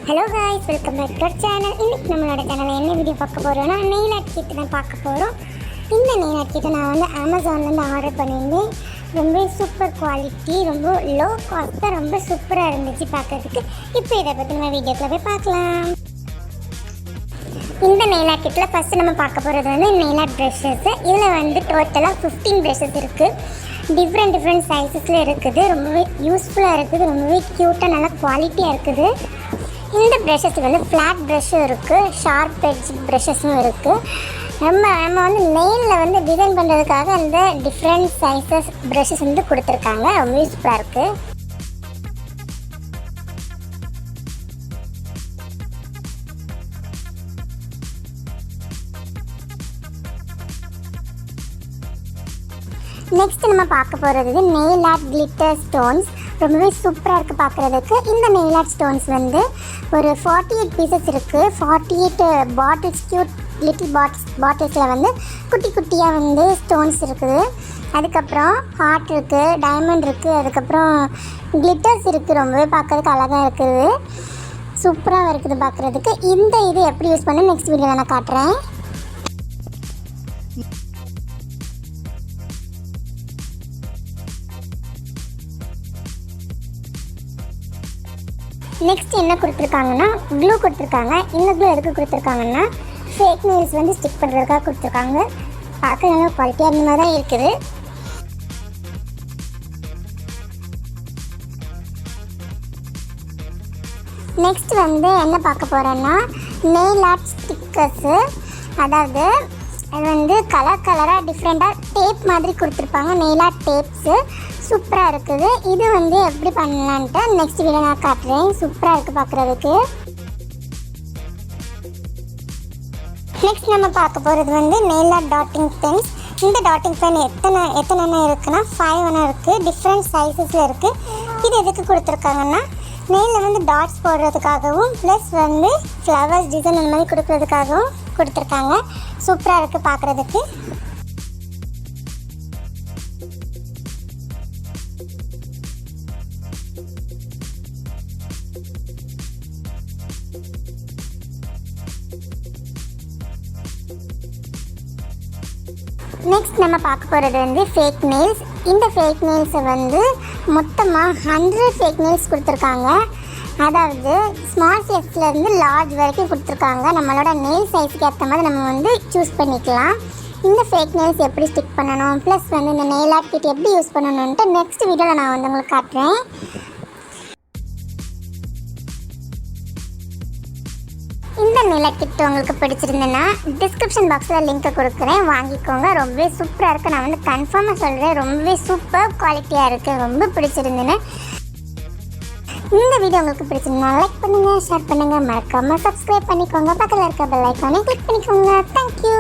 Hello guys, welcome back to our channel. இன்றைக்கி நம்மளோட சேனலில் என்ன வீடியோ பார்க்க போகிறோன்னா நெயில் ஆர்ட் கிட் தான் பார்க்க போகிறோம். இந்த நெயில் ஆர்ட் கிட்டை நான் அமேசான்லேருந்து ஆர்டர் பண்ணியிருந்தேன். ரொம்ப சூப்பர் குவாலிட்டி, ரொம்ப லோ காஸ்ட் தான், ரொம்ப சூப்பராக இருந்துச்சு பார்க்குறதுக்கு. இப்போ இதை பற்றி நம்ம வீடியோக்குள்ளே போய் பார்க்கலாம். இந்த நெயில் ஆர்ட் கிட்டில் ஃபஸ்ட்டு நம்ம பார்க்க போகிறது நெயில் ஆர்ட் ப்ரஷஸ். இதில் டோட்டலாக 15 ப்ரஷஸ் இருக்குது. டிஃப்ரெண்ட் சைஸஸில் இருக்குது. ரொம்பவே யூஸ்ஃபுல்லாக இருக்குது. ரொம்பவே க்யூட்டாக நல்லா குவாலிட்டியாக இருக்குது. இந்த ப்ரஷஸ் ஃப்ளாட் ப்ரஷ்ஷும் இருக்குது, ஷார்ப் எட்ஜ் ப்ரஷஸும் இருக்குது. நம்ம நெயிலில் டிசைன் பண்ணுறதுக்காக அந்த டிஃப்ரெண்ட் சைஸஸ் ப்ரஷஸ் கொடுத்துருக்காங்க. ரொம்ப யூஸ்ஃபுல்லாக இருக்குது. நெக்ஸ்ட் நம்ம பார்க்க போகிறது நெயில் ஆர்ட் கிளிட்டர் ஸ்டோன்ஸ். ரொம்பவே சூப்பராக இருக்குது பார்க்குறதுக்கு. இந்த நெயில் ஆர்ட் ஸ்டோன்ஸ் ஒரு 48 பீசஸ் இருக்குது. 48 பாட்டில்ஸ், க்யூட் லிட்டில் பாட்டில்ஸில் குட்டி குட்டியாக ஸ்டோன்ஸ் இருக்குது. அதுக்கப்புறம் ஹார்ட் இருக்குது, டைமண்ட் இருக்குது, அதுக்கப்புறம் கிளிட்டர்ஸ் இருக்குது. ரொம்பவே பார்க்குறதுக்கு அழகாக இருக்குது, சூப்பராக இருக்குது பார்க்குறதுக்கு. இது எப்படி யூஸ் பண்ண நெக்ஸ்ட் வீடியோவில் நான் காட்டுறேன். நெக்ஸ்ட் என்ன கொடுத்துருக்காங்கன்னா க்ளூ கொடுத்துருக்காங்க. இந்த க்ளூ எதுக்கு கொடுத்துருக்காங்கன்னா ஃபேக் நெயில்ஸ் ஸ்டிக் பண்ணுறதுக்காக கொடுத்துருக்காங்க. பார்க்க நல்லா குவாலிட்டியாக அந்த மாதிரி தான் இருக்குது. நெக்ஸ்ட் என்ன பார்க்க போகிறோன்னா நெயில் ஆர்ட் ஸ்டிக்கர்ஸு. அதாவது அது கலராக டிஃப்ரெண்ட்டாக டேப் மாதிரி கொடுத்துருப்பாங்க. நெயில் ஆர்ட் டேப்ஸு சூப்பராக இருக்குது. இது எப்படி பண்ணலான்ட்டு நெக்ஸ்ட் வீடியோ நான் காட்டுறேன். சூப்பராக இருக்குது பார்க்குறதுக்கு. நெக்ஸ்ட் நம்ம பார்க்க போகிறது நெயில் ஆர்ட் டாட்டிங் பென்ஸ். இந்த டாட்டிங் பென் எத்தனை இருக்குன்னா 5 இருக்குது. டிஃப்ரெண்ட் சைஸஸில் இருக்குது. இது எதுக்கு கொடுத்துருக்காங்கன்னா நெயிலில் டாட்ஸ் போடுறதுக்காகவும் ப்ளஸ் ஃப்ளவர்ஸ் டிசைன் அந்த மாதிரி கொடுக்குறதுக்காகவும் கொடுத்துருக்காங்க. சூப்பராக இருக்குது பார்க்குறதுக்கு. நெக்ஸ்ட் நம்ம பார்க்க போகிறது ஃபேக் நெயில்ஸ். இந்த ஃபேக் நெயில்ஸை மொத்தமாக 100 ஃபேக் நெயில்ஸ் கொடுத்துருக்காங்க. அதாவது ஸ்மால் சைஸ்லேருந்து லார்ஜ் வரைக்கும் கொடுத்துருக்காங்க. நம்மளோட நெயில் சைஸுக்கு ஏற்ற மாதிரி நம்ம சூஸ் பண்ணிக்கலாம். இந்த ஃபேக் நெயில்ஸ் எப்படி ஸ்டிக் பண்ணணும், ப்ளஸ் இந்த நெயில் ஆர்ட் கிட் எப்படி யூஸ் பண்ணணுன்ட்டு நெக்ஸ்ட் வீடியோவில் நான் உங்களுக்கு காட்டுறேன். இந்த நெயில் ஆர்ட் கிட் உங்களுக்கு பிடிச்சிருந்தேன்னா டிஸ்கிரிப்ஷன் பாக்ஸில் லிங்க்கை கொடுக்குறேன், வாங்கிக்கோங்க. ரொம்பவே சூப்பராக இருக்குது. நான் கன்ஃபார்மாக சொல்கிறேன், ரொம்பவே சூப்பர் குவாலிட்டியாக இருக்குது. ரொம்ப பிடிச்சிருந்தேன்னு. இந்த வீடியோ உங்களுக்கு பிடிச்சிருந்தா லைக் பண்ணுங்கள், ஷேர் பண்ணுங்கள், மறக்காமல் சப்ஸ்கிரைப் பண்ணிக்கோங்க. பக்கத்தில் இருக்க பெல் ஐக்கானை கிளிக் பண்ணிக்கோங்க. தேங்க்யூ.